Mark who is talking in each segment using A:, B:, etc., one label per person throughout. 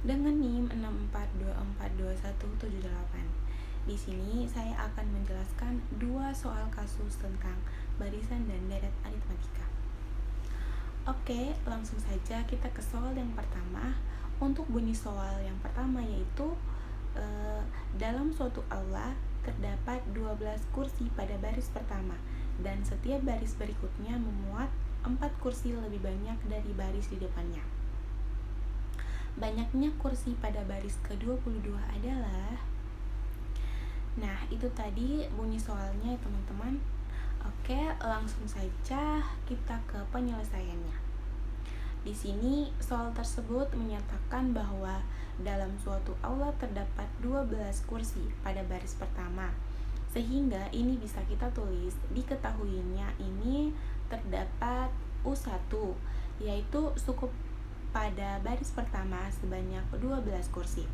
A: dengan NIM 642422178. Di sini saya akan menjelaskan dua soal kasus tentang barisan dan deret aritmatika. Oke, langsung saja kita ke soal yang pertama. Untuk bunyi soal yang pertama yaitu dalam suatu aula terdapat 12 kursi pada baris pertama dan setiap baris berikutnya memuat 4 kursi lebih banyak dari baris di depannya. Banyaknya kursi pada baris ke-22 adalah. Nah, itu tadi bunyi soalnya ya teman-teman. Oke, langsung saja kita ke penyelesaiannya. Di sini soal tersebut menyatakan bahwa dalam suatu aula terdapat 12 kursi pada baris pertama. Sehingga ini bisa kita tulis diketahuinya ini terdapat U1, yaitu cukup pada baris pertama sebanyak 12 kursi.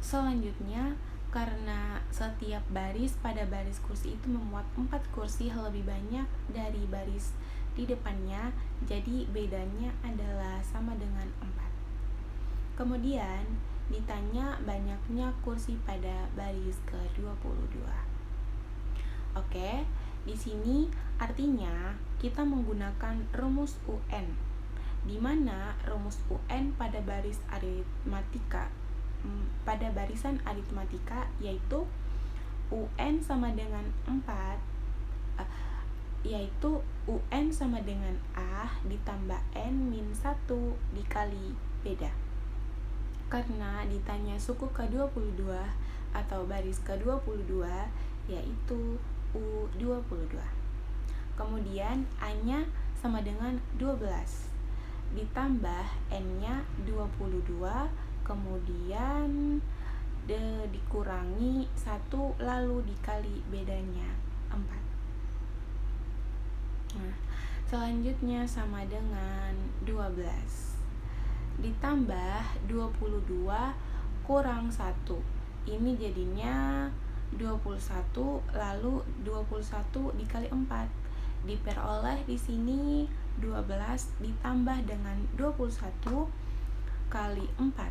A: Selanjutnya, karena setiap baris pada baris kursi itu memuat 4 kursi lebih banyak dari baris di depannya, jadi bedanya adalah sama dengan 4. Kemudian ditanya banyaknya kursi pada baris ke-22. Oke, di sini artinya kita menggunakan rumus UN, di mana rumus UN pada baris aritmatika pada barisan aritmatika yaitu UN sama dengan 4, yaitu UN sama dengan A ditambah N min 1 dikali beda. Karena ditanya suku ke-22 atau baris ke-22 yaitu U22. Kemudian A-nya sama dengan 12 ditambah N-nya 22, kemudian dikurangi 1 lalu dikali bedanya 4. Nah, selanjutnya sama dengan 12 ditambah 22 kurang 1. Ini jadinya 21 lalu 21 dikali 4. Diperoleh di sini 12 ditambah dengan 21 kali 4.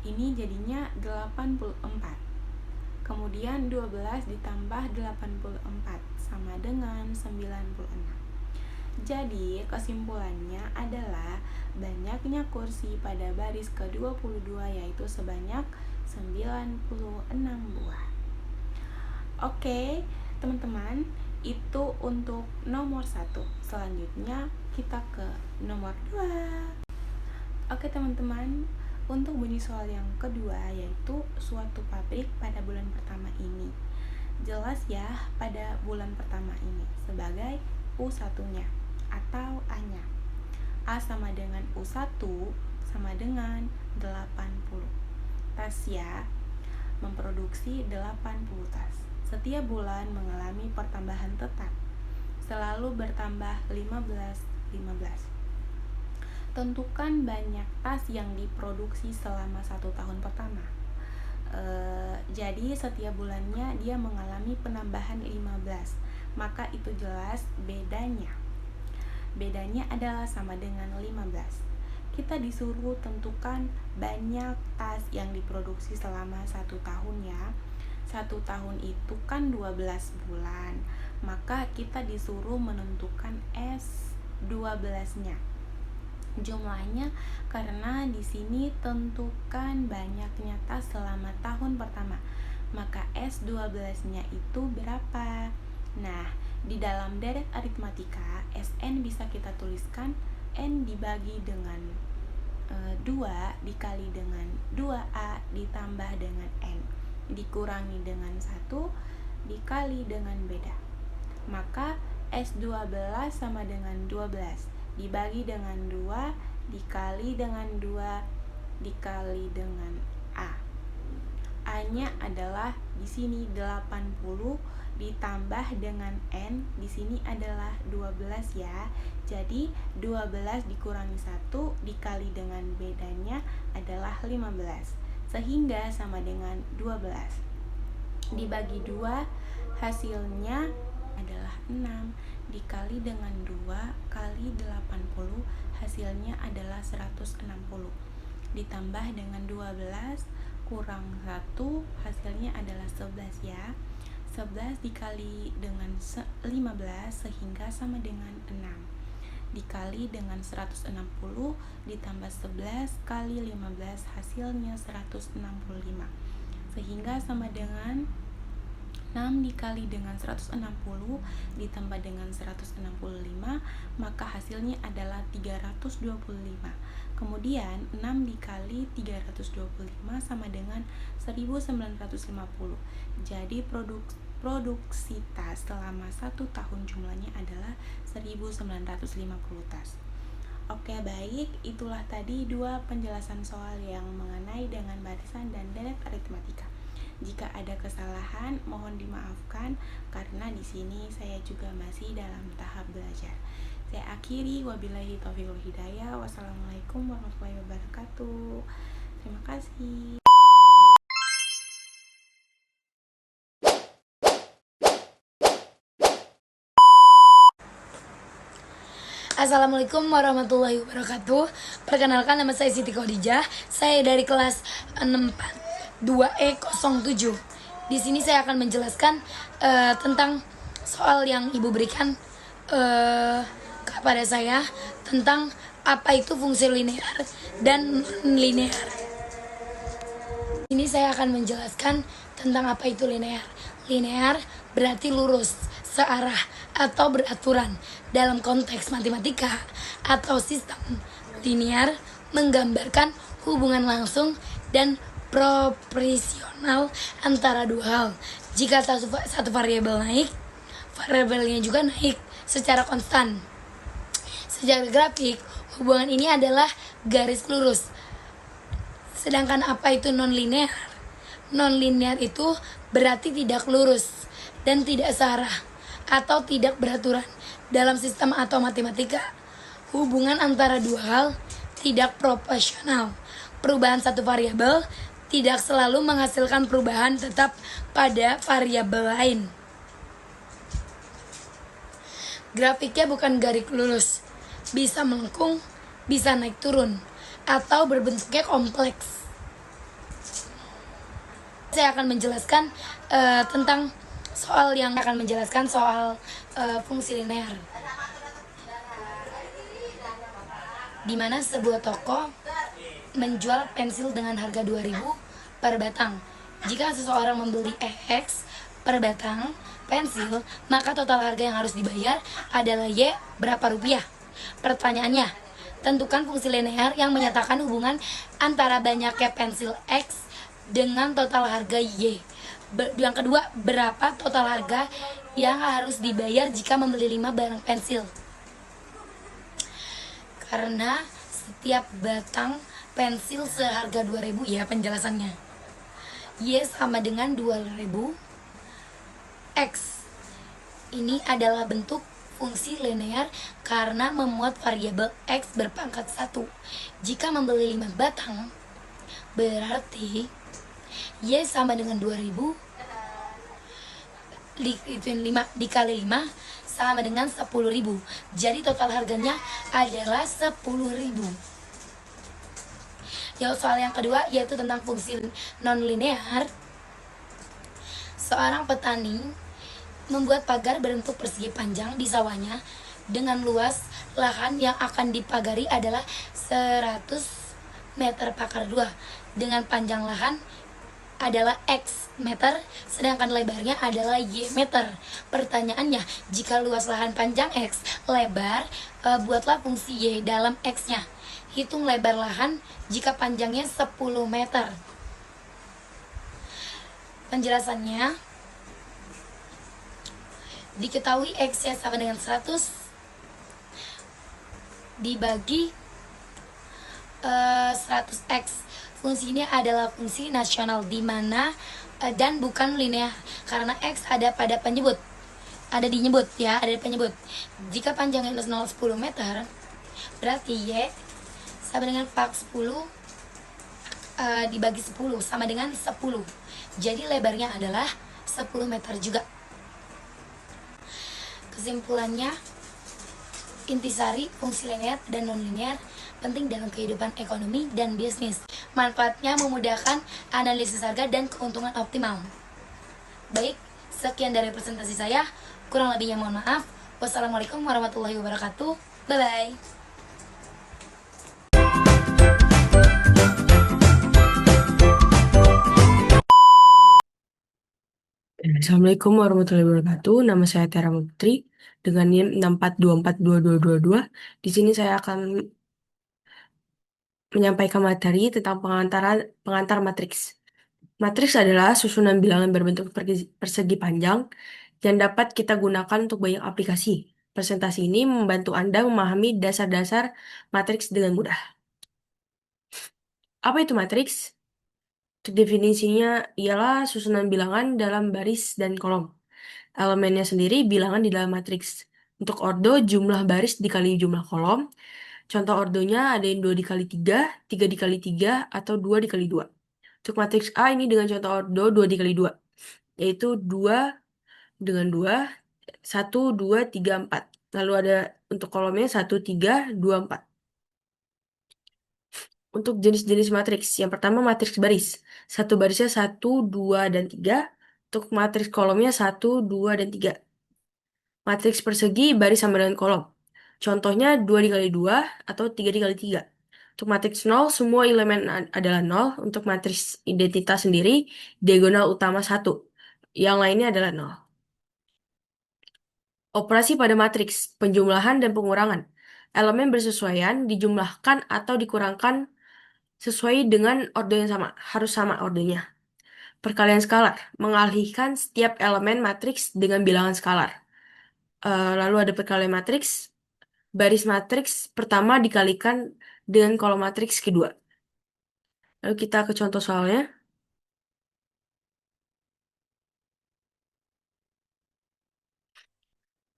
A: Ini jadinya 84. Kemudian 12 ditambah 84 sama dengan 96. Jadi kesimpulannya adalah banyaknya kursi pada baris ke-22 yaitu sebanyak 96 buah. Oke, teman-teman, itu untuk nomor 1. Selanjutnya kita ke nomor 2. Oke teman-teman, untuk bunyi soal yang kedua yaitu suatu pabrik pada bulan pertama ini. Jelas ya pada bulan pertama ini sebagai U1-nya atau A-nya. A sama dengan U1 sama dengan 80. Tas ya, memproduksi 80 tas. Setiap bulan mengalami pertambahan tetap, selalu bertambah 15. Tentukan banyak tas yang diproduksi selama 1 tahun pertama. Jadi setiap bulannya dia mengalami penambahan 15, maka itu jelas bedanya adalah sama dengan 15. Kita disuruh tentukan banyak tas yang diproduksi selama 1 tahun ya. 1 tahun itu kan 12 bulan, maka kita disuruh menentukan S12-nya jumlahnya, karena di sini tentukan banyaknya tas selama tahun pertama, maka S12-nya itu berapa? Nah, di dalam deret aritmatika Sn bisa kita tuliskan N dibagi dengan 2 dikali dengan 2A ditambah dengan N dikurangi dengan 1 dikali dengan beda. Maka S12 sama dengan 12 dibagi dengan 2 dikali dengan 2 dikali dengan A. A-nya adalah di sini 80 ditambah dengan N di sini adalah 12 ya. Jadi 12 dikurangi 1 dikali dengan bedanya adalah 15. Sehingga sama dengan 12. Dibagi 2 hasilnya adalah 6 dikali dengan 2 kali 80 hasilnya adalah 160 ditambah dengan 12 kurang 1 hasilnya adalah 11 ya. 11 dikali dengan 15 sehingga sama dengan 6 dikali dengan 160 ditambah 11 kali 15 hasilnya 165 sehingga sama dengan 6 dikali dengan 160 ditambah dengan 165 maka hasilnya adalah 325. Kemudian 6 dikali 325 sama dengan 1950. Jadi produksi tas selama 1 tahun jumlahnya adalah 1950 tas. Oke, baik, itulah tadi 2 penjelasan soal yang mengenai dengan barisan dan deret aritmatika. Jika ada kesalahan, mohon dimaafkan karena di sini saya juga masih dalam tahap belajar. Saya akhiri, wabillahi taufiq wal hidayah. Wassalamualaikum warahmatullahi wabarakatuh. Terima kasih.
B: Assalamualaikum warahmatullahi wabarakatuh. Perkenalkan, nama saya Siti Khadijah. Saya dari kelas 2E07. Di sini saya akan menjelaskan tentang soal yang Ibu berikan kepada saya tentang apa itu fungsi linear dan non-linear. Ini saya akan menjelaskan tentang apa itu linear. Linear berarti lurus, searah, atau beraturan. Dalam konteks matematika atau sistem linear menggambarkan hubungan langsung dan proporsional antara dua hal. Jika satu variabel naik, variabelnya juga naik secara konstan. Secara grafik, hubungan ini adalah garis lurus. Sedangkan apa itu non-linear? Non-linear itu berarti tidak lurus dan tidak searah atau tidak beraturan. Dalam sistem atau matematika, hubungan antara dua hal tidak proporsional. Perubahan satu variabel tidak selalu menghasilkan perubahan tetap pada variabel lain. Grafiknya bukan garis lurus, bisa melengkung, bisa naik turun, atau berbentuknya kompleks. Saya akan menjelaskan tentang fungsi linear. Di mana sebuah toko menjual pensil dengan harga 2.000 per batang. Jika seseorang membeli X per batang pensil, maka total harga yang harus dibayar adalah Y berapa rupiah? Pertanyaannya, tentukan fungsi linear yang menyatakan hubungan antara banyaknya pensil X dengan total harga Y. Yang kedua, berapa total harga yang harus dibayar jika membeli 5 barang pensil? Karena setiap batang pensil seharga 2.000 ya penjelasannya. Y sama dengan 2.000 X. Ini adalah bentuk fungsi linear karena memuat variabel X berpangkat 1. Jika membeli 5 batang, berarti Y sama dengan 2.000 dikali 5 sama dengan 10.000. Jadi total harganya adalah 10.000. Soal yang kedua yaitu tentang fungsi non-linear. Seorang petani membuat pagar berbentuk persegi panjang di sawahnya dengan luas lahan yang akan dipagari adalah 100 meter pakar 2 dengan panjang lahan adalah X meter, sedangkan lebarnya adalah Y meter. Pertanyaannya, jika luas lahan panjang X, lebar, buatlah fungsi Y dalam X-nya. Hitung lebar lahan jika panjangnya 10 meter. Penjelasannya, diketahui X-nya sama dengan 100 dibagi 100X. Fungsi ini adalah fungsi nasional di mana dan bukan linear karena X ada pada penyebut. Ada di penyebut. Jika panjangnya 0,10 meter, berarti Y sama dengan Pak 10 dibagi 10 sama dengan 10. Jadi lebarnya adalah 10 meter juga. Kesimpulannya, intisari, fungsi linear dan non-linear penting dalam kehidupan ekonomi dan bisnis. Manfaatnya memudahkan analisis harga dan keuntungan optimal. Baik, sekian dari presentasi saya. Kurang lebihnya mohon maaf. Wassalamualaikum warahmatullahi wabarakatuh. Bye-bye.
C: Assalamualaikum warahmatullahi wabarakatuh. Nama saya Tera Putri dengan NIM 6424222. Di sini saya akan menyampaikan materi tentang pengantar matriks. Matriks adalah susunan bilangan berbentuk persegi panjang yang dapat kita gunakan untuk banyak aplikasi. Presentasi ini membantu Anda memahami dasar-dasar matriks dengan mudah. Apa itu matriks? Untuk definisinya ialah susunan bilangan dalam baris dan kolom. Elemennya sendiri bilangan di dalam matriks. Untuk ordo, jumlah baris dikali jumlah kolom. Contoh ordonya ada yang 2 dikali 3, 3 dikali 3, atau 2 dikali 2. Untuk matriks A ini dengan contoh ordo 2 dikali 2, yaitu 2 dengan 2, 1, 2, 3, 4. Lalu ada untuk kolomnya 1, 3, 2, 4. Untuk jenis-jenis matriks, yang pertama matriks baris. Satu barisnya 1, 2, dan 3. Untuk matriks kolomnya 1, 2, dan 3. Matriks persegi baris sama dengan kolom. Contohnya 2 dikali 2 atau 3 dikali 3. Untuk matriks 0, semua elemen adalah 0. Untuk matriks identitas sendiri, diagonal utama 1. Yang lainnya adalah 0. Operasi pada matriks, penjumlahan dan pengurangan. Elemen bersesuaian dijumlahkan atau dikurangkan sesuai dengan ordo yang sama. Harus sama ordonya. Perkalian skalar, mengalihkan setiap elemen matriks dengan bilangan skalar. Lalu ada perkalian matriks, baris matriks pertama dikalikan dengan kolom matriks kedua. Lalu kita ke contoh soalnya.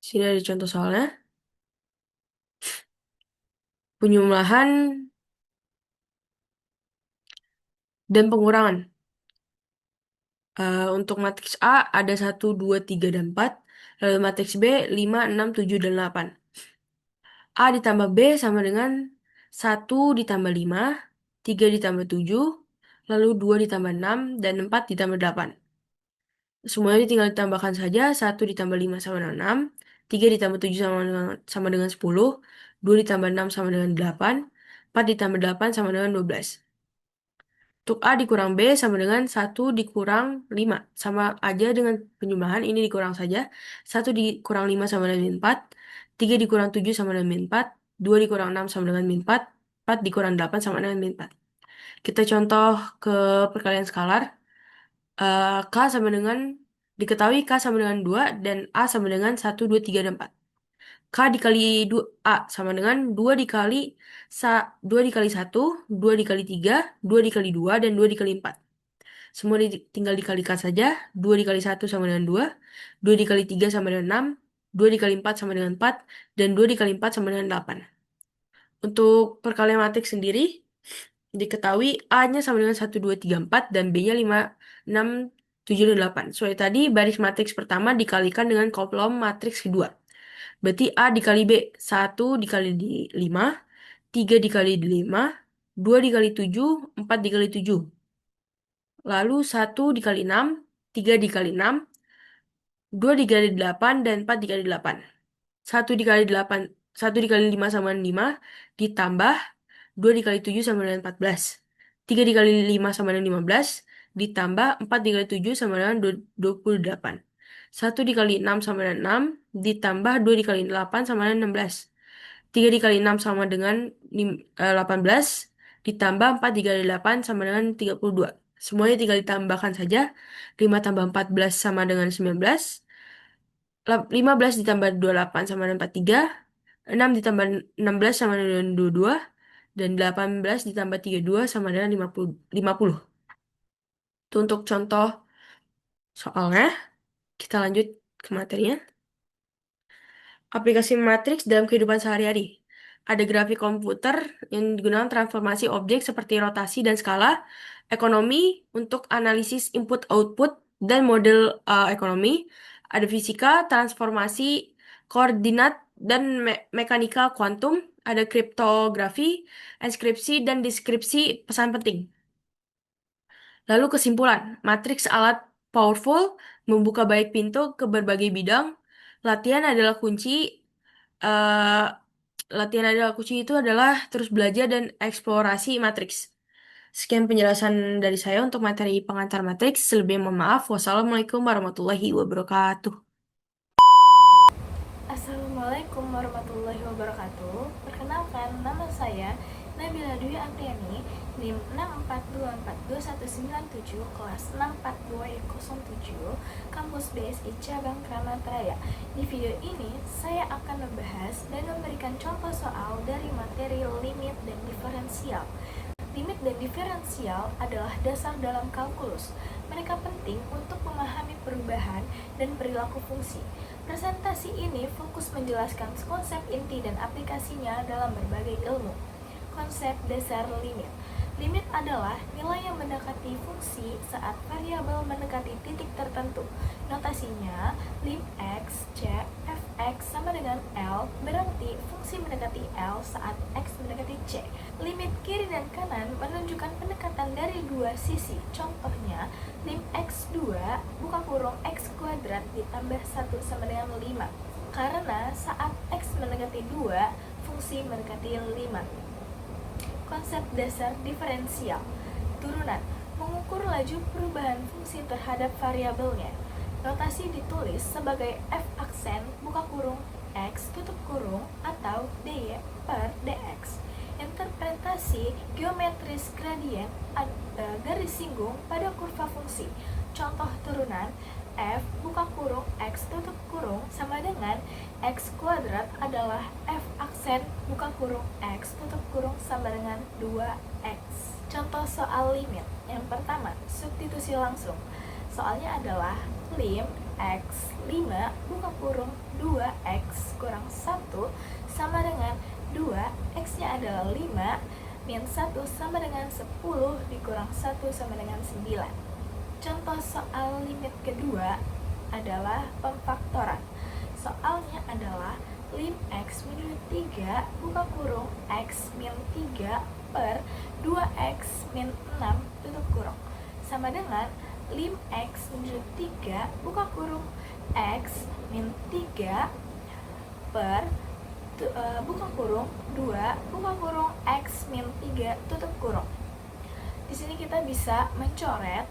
C: Sini ada contoh soalnya. Penjumlahan dan pengurangan. Untuk matriks A ada 1, 2, 3, dan 4. Lalu matriks B 5, 6, 7, dan 8. A ditambah B sama dengan 1 ditambah 5, 3 ditambah 7, lalu 2 ditambah 6, dan 4 ditambah 8. Semuanya tinggal ditambahkan saja. 1 ditambah 5 sama dengan 6, 3 ditambah 7 sama dengan 10, 2 ditambah 6 sama dengan 8, 4 ditambah 8 sama dengan 12. Untuk A dikurang B sama dengan 1 dikurang 5. Sama aja dengan penjumlahan, ini dikurang saja. 1 dikurang 5 sama dengan min 4, 3 dikurang 7 sama dengan min 4, 2 dikurang 6 sama dengan min 4, 4 dikurang 8 sama dengan min 4. Kita contoh ke perkalian skalar. K sama dengan, diketahui K sama dengan 2 dan A sama dengan 1, 2, 3, dan 4. K dikali 2, A sama dengan 2 dikali 2 dikali 1, 2 dikali 3, 2 dikali 2, dan 2 dikali 4. Semua tinggal dikalikan saja. 2 dikali 1 sama dengan 2, 2 dikali 3 sama dengan 6, 2 dikali 4 sama dengan 4, dan 2 dikali 4 sama dengan 8. Untuk perkalian matriks sendiri, diketahui A-nya sama dengan 1, 2, 3, 4, dan B-nya 5, 6, 7, dan 8. Soalnya tadi baris matriks pertama dikalikan dengan kolom matriks kedua. Berarti A dikali B, 1 dikali 5, 3 dikali 5, 2 dikali 7, 4 dikali 7. Lalu 1 dikali 6, 3 dikali 6, 2 dikali 8, dan 4 dikali 8. 1 dikali 8, 1 dikali 5 sama dengan 5, ditambah 2 dikali 7 sama dengan 14. 3 dikali 5 sama dengan 15, ditambah 4 dikali 7 sama dengan 28. 1 dikali 6 sama dengan 6, ditambah 2 dikali 8 sama dengan 16. 3 dikali 6 sama dengan 18, ditambah 4 dikali 8 sama dengan 32. Semuanya tinggal ditambahkan saja. 5 tambah 14 sama dengan 19. 15 ditambah 28 sama dengan 43. 6 ditambah 16 sama dengan 22. Dan 18 ditambah 32 sama dengan 50. Itu untuk contoh soalnya. Kita lanjut ke materinya. Aplikasi matriks dalam kehidupan sehari-hari. Ada grafik komputer yang digunakan transformasi objek seperti rotasi dan skala, ekonomi untuk analisis input-output dan model ekonomi. Ada fisika, transformasi koordinat dan mekanika kuantum, ada kriptografi, enkripsi, dan deskripsi pesan penting. Lalu kesimpulan, matriks alat powerful membuka banyak pintu ke berbagai bidang. Latihan adalah kunci. eh, Latihan adalah kunci itu adalah terus belajar dan eksplorasi matriks. Sekian penjelasan dari saya untuk materi pengantar matriks. Selebihnya mohon maaf. Wassalamualaikum warahmatullahi wabarakatuh.
D: Assalamualaikum warahmatullahi wabarakatuh. Perkenalkan, nama saya Nabila Dwi Apriani, NIM 642421997, kelas 64207, kampus BSI Cabang Kramat Raya. Di video ini, saya akan membahas dan memberikan contoh soal dari materi limit dan diferensial. Limit dan diferensial adalah dasar dalam kalkulus. Mereka penting untuk memahami perubahan dan perilaku fungsi. Presentasi ini fokus menjelaskan konsep inti dan aplikasinya dalam berbagai ilmu. Konsep dasar limit. Limit adalah nilai yang mendekati fungsi saat variabel mendekati titik tertentu. Notasinya, lim x, c, fx sama dengan L, berarti fungsi mendekati L saat x mendekati c. Limit kiri dan kanan menunjukkan pendekatan dari dua sisi. Contohnya, lim x2 buka kurung x kuadrat ditambah 1 sama dengan 5. Karena saat x mendekati 2, fungsi mendekati 5. Konsep dasar diferensial. Turunan, mengukur laju perubahan fungsi terhadap variabelnya. Notasi ditulis sebagai f aksen buka kurung x tutup kurung atau dy per dx. Interpretasi geometris gradien garis singgung pada kurva fungsi. Contoh turunan, f buka kurung x tutup kurung sama dengan x kuadrat adalah f aksen buka kurung x tutup kurung sama dengan 2x. Contoh soal limit. Yang pertama, substitusi langsung. Soalnya adalah lim x 5 buka kurung 2x kurang 1 sama dengan 2, x-nya adalah 5, min 1 sama dengan 10 dikurang 1 sama dengan 9. Contoh soal limit kedua adalah pemfaktoran. Soalnya adalah lim x menuju 3 buka kurung x min 3 per 2x min 6 tutup kurung sama dengan lim x menuju 3 buka kurung x min 3 per buka kurung 2 buka kurung x min 3 tutup kurung. Di sini kita bisa mencoret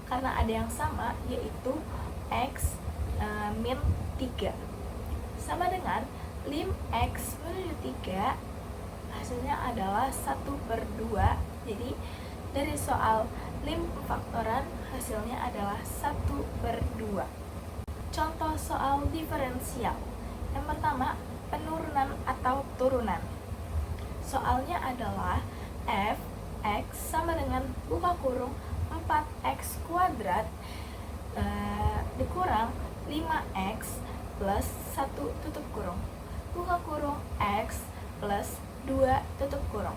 D: karena ada yang sama, yaitu x min 3 sama dengan lim x menuju 3 hasilnya adalah 1/2. Jadi dari soal lim pemfaktoran hasilnya adalah 1/2. Contoh soal diferensial. Yang pertama, penurunan atau turunan. Soalnya adalah f x sama dengan buka kurung 4x kuadrat dikurang 5x plus 1 tutup kurung buka kurung x plus 2 tutup kurung.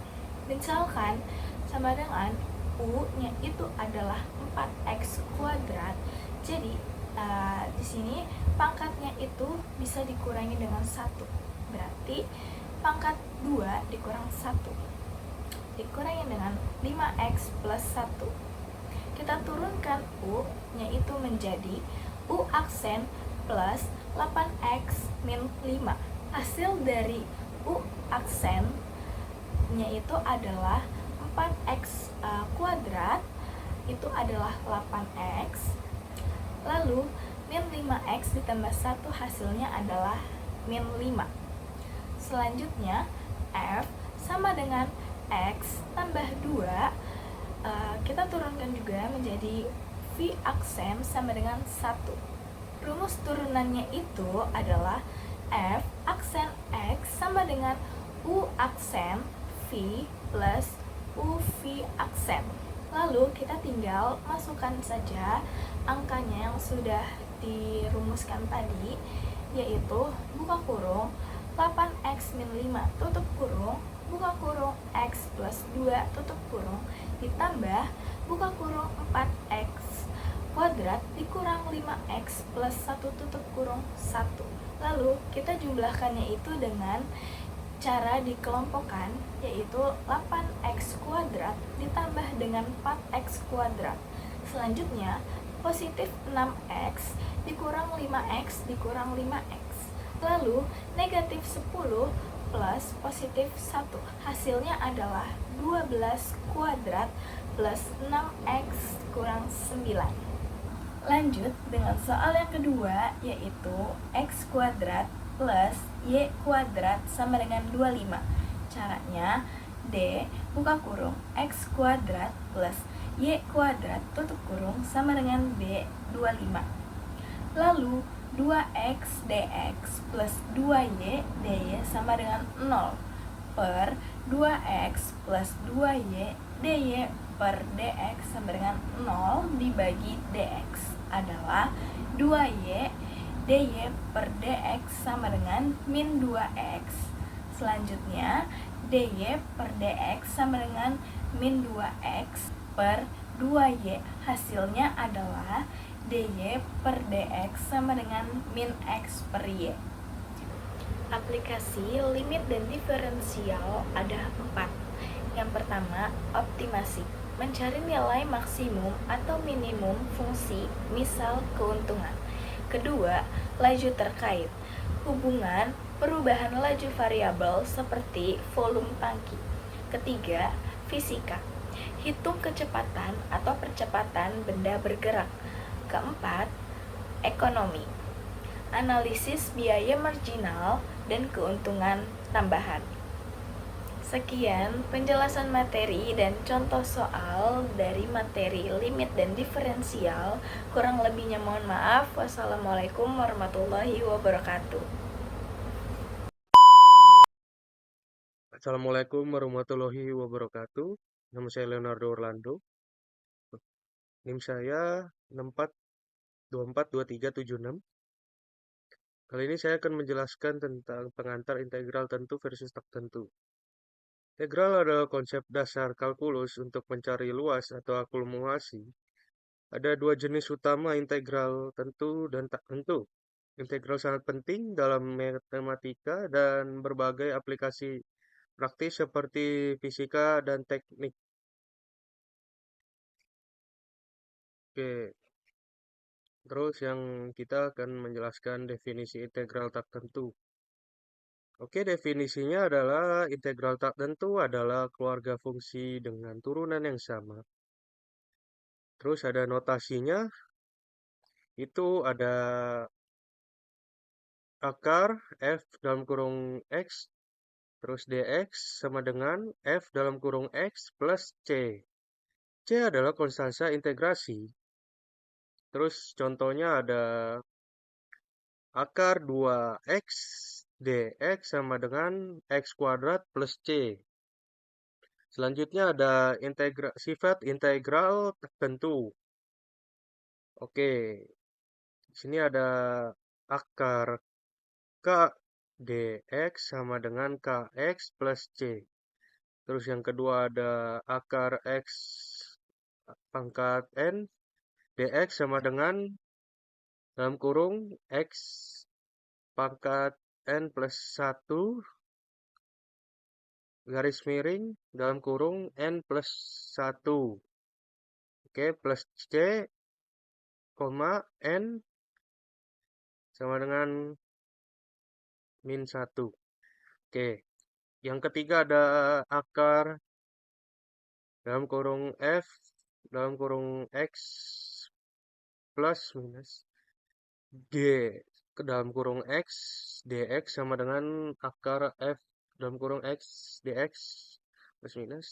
D: Misalkan sama dengan u nya itu adalah 4x kuadrat. Jadi di sini pangkatnya itu bisa dikurangi dengan 1. Berarti pangkat 2 dikurang 1 dikurangi dengan 5x plus 1. Kita turunkan u nya itu menjadi u aksen plus 8x min 5. Hasil dari u aksen nya itu adalah 4x kuadrat itu adalah 8x, lalu min 5x ditambah 1 hasilnya adalah min 5. Selanjutnya f sama dengan x tambah 2, kita turunkan juga menjadi v aksen sama dengan 1. Rumus turunannya itu adalah f aksen x sama dengan u aksen v plus uv aksen. Lalu kita tinggal masukkan saja angkanya yang sudah dirumuskan tadi, yaitu buka kurung 8x min 5 tutup kurung buka kurung x plus 2 tutup kurung ditambah buka kurung 4x kuadrat dikurang 5x plus 1 tutup kurung 1. Lalu kita jumlahkannya itu dengan cara dikelompokkan, yaitu 8x kuadrat ditambah dengan 4x kuadrat. Selanjutnya, positif 6x dikurang 5x dikurang 5x. Lalu, negatif 10 plus positif 1. Hasilnya adalah 12 kuadrat plus 6x kurang 9. Lanjut dengan soal yang kedua, yaitu x kuadrat plus y kuadrat sama dengan 25. Caranya, D buka kurung x kuadrat plus y kuadrat tutup kurung sama dengan B 25. Lalu 2x dx plus 2y dy sama dengan 0 per 2x plus 2y dy per dx sama dengan 0 dibagi dx adalah 2y dy per dx sama dengan min 2x. Selanjutnya, dy per dx sama dengan min 2x per 2y. Hasilnya adalah dy per dx sama dengan min x per y. Aplikasi limit dan diferensial ada 4. Yang pertama, optimasi. Mencari nilai maksimum atau minimum fungsi, misal keuntungan. Kedua, laju terkait. Hubungan perubahan laju variabel seperti volume tangki. Ketiga, fisika. Hitung kecepatan atau percepatan benda bergerak. Keempat, ekonomi. Analisis biaya marginal dan keuntungan tambahan. Sekian penjelasan materi dan contoh soal dari materi limit dan diferensial. Kurang lebihnya mohon maaf. Wassalamualaikum warahmatullahi wabarakatuh.
E: Assalamualaikum warahmatullahi wabarakatuh. Nama saya Leonardo Orlando. NIM saya 64242376. Kali ini saya akan menjelaskan tentang pengantar integral tentu versus tak tentu. Integral adalah konsep dasar kalkulus untuk mencari luas atau akumulasi. Ada dua jenis utama integral tentu dan tak tentu. Integral sangat penting dalam matematika dan berbagai aplikasi praktis seperti fisika dan teknik. Oke, terus yang kita akan menjelaskan definisi integral tak tentu. Oke, definisinya adalah integral tak tentu adalah keluarga fungsi dengan turunan yang sama. Terus ada notasinya, itu ada akar f dalam kurung x, terus dx sama dengan f dalam kurung x plus c. C adalah konstanta integrasi. Terus contohnya ada akar 2x dx sama dengan x kuadrat plus c. Selanjutnya ada sifat integral tertentu. Oke, di sini ada akar k dx sama dengan kx plus c. Terus yang kedua ada akar x pangkat n dx sama dengan dalam kurung x pangkat n plus 1 garis miring dalam kurung n plus 1. Oke, plus c, n sama dengan min 1. Oke, yang ketiga ada akar dalam kurung f dalam kurung x plus minus g ke dalam kurung x dx sama dengan akar f dalam kurung x dx plus minus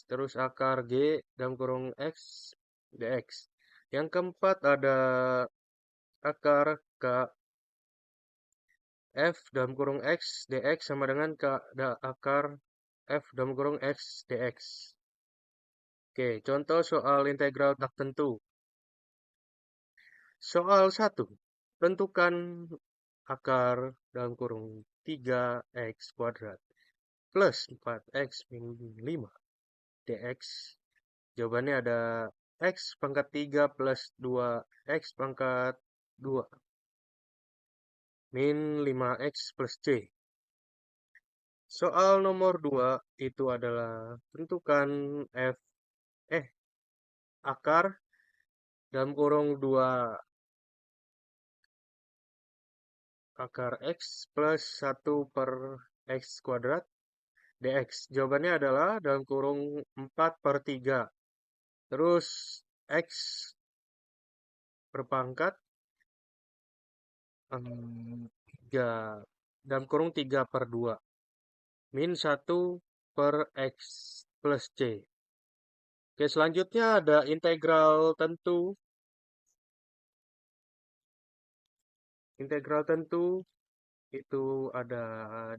E: terus akar g dalam kurung x dx. Yang keempat ada akar k f dalam kurung x dx sama dengan akar f dalam kurung x dx. Oke, contoh soal integral tak tentu. Soal 1. Tentukan akar dalam kurung 3x kuadrat plus 4x min 5 dx. Jawabannya ada x pangkat 3 plus 2x pangkat 2. min 5x plus c. Soal nomor 2 itu adalah tentukan akar dalam kurung 2 akar x plus 1 per x kuadrat dx. Jawabannya adalah dalam kurung 4/3. Terus x berpangkat 3 dalam kurung 3/2 min 1 per x plus c. Oke, selanjutnya ada integral tentu. Integral tentu itu ada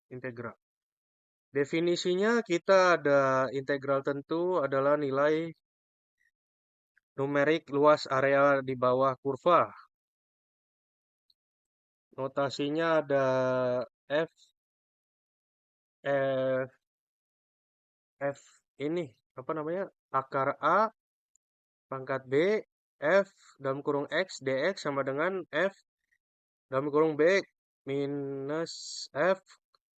E: integral. Definisinya kita ada integral tentu adalah nilai numerik luas area di bawah kurva. Notasinya ada f ini apa namanya, akar a pangkat b f dalam kurung x dx sama dengan f dalam kurung b minus f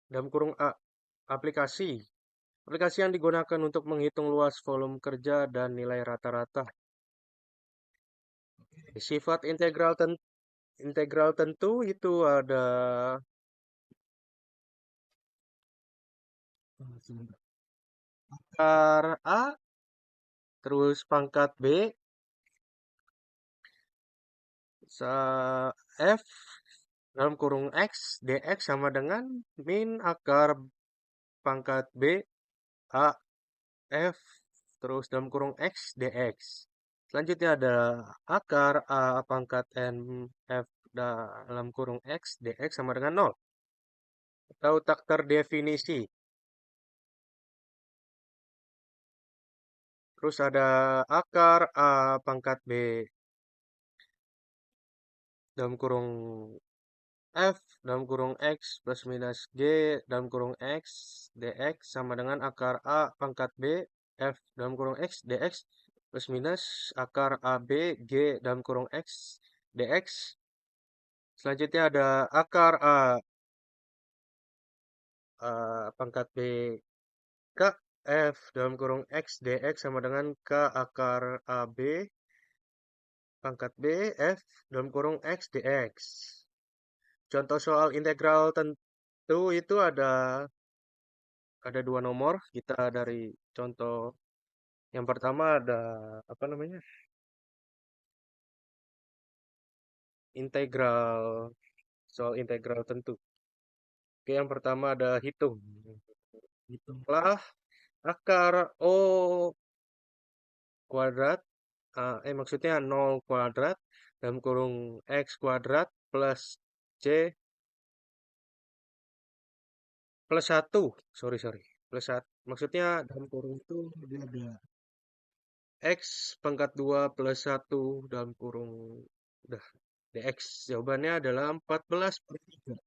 E: dalam kurung a. Aplikasi yang digunakan untuk menghitung luas volume kerja dan nilai rata-rata. Sifat integral tentu itu ada akar a terus pangkat b f dalam kurung x dx sama dengan min akar pangkat b a f terus dalam kurung x dx. Selanjutnya ada akar a pangkat n f dalam kurung x dx sama dengan 0. Atau tak terdefinisi. Terus ada akar a pangkat b dalam kurung f dalam kurung x plus minus g dalam kurung x dx sama dengan akar a pangkat b f dalam kurung x dx plus minus akar ab g dalam kurung x dx. Selanjutnya ada akar a pangkat b k f dalam kurung x dx sama dengan k akar ab pangkat b f dalam kurung x dx. Contoh soal integral tentu itu ada 2 nomor. Kita dari contoh yang pertama ada apa namanya? Soal integral tentu. Oke, yang pertama ada hitung. Hitunglah akar O kuadrat, maksudnya 0 kuadrat dalam kurung X kuadrat plus C plus 1. Sorry. Plus 1. Maksudnya dalam kurung itu dia ada X pangkat 2 plus 1 dalam kurung udah dx. Jawabannya adalah 14/3.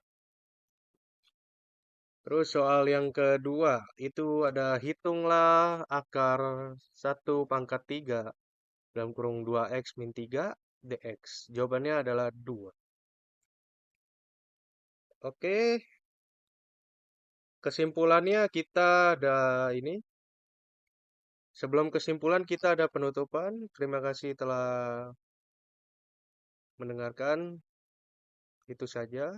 E: Terus soal yang kedua, itu ada hitunglah akar 1 pangkat 3 dalam kurung 2x min 3 dx. Jawabannya adalah 2. Oke, kesimpulannya kita ada ini. Sebelum kesimpulan kita ada penutupan. Terima kasih telah mendengarkan. Itu saja.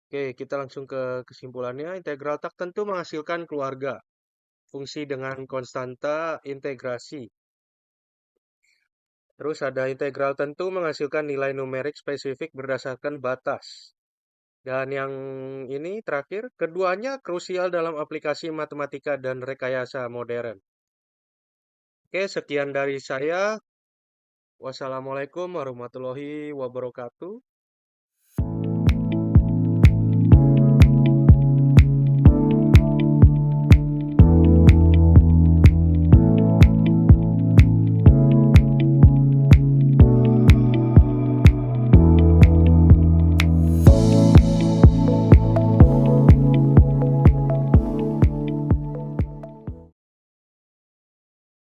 E: Oke, kita langsung ke kesimpulannya. Integral tak tentu menghasilkan keluarga. Fungsi dengan konstanta integrasi. Terus ada integral tentu menghasilkan nilai numerik spesifik berdasarkan batas. Dan yang ini terakhir, keduanya krusial dalam aplikasi matematika dan rekayasa modern. Oke, sekian dari saya. Wassalamualaikum warahmatullahi wabarakatuh.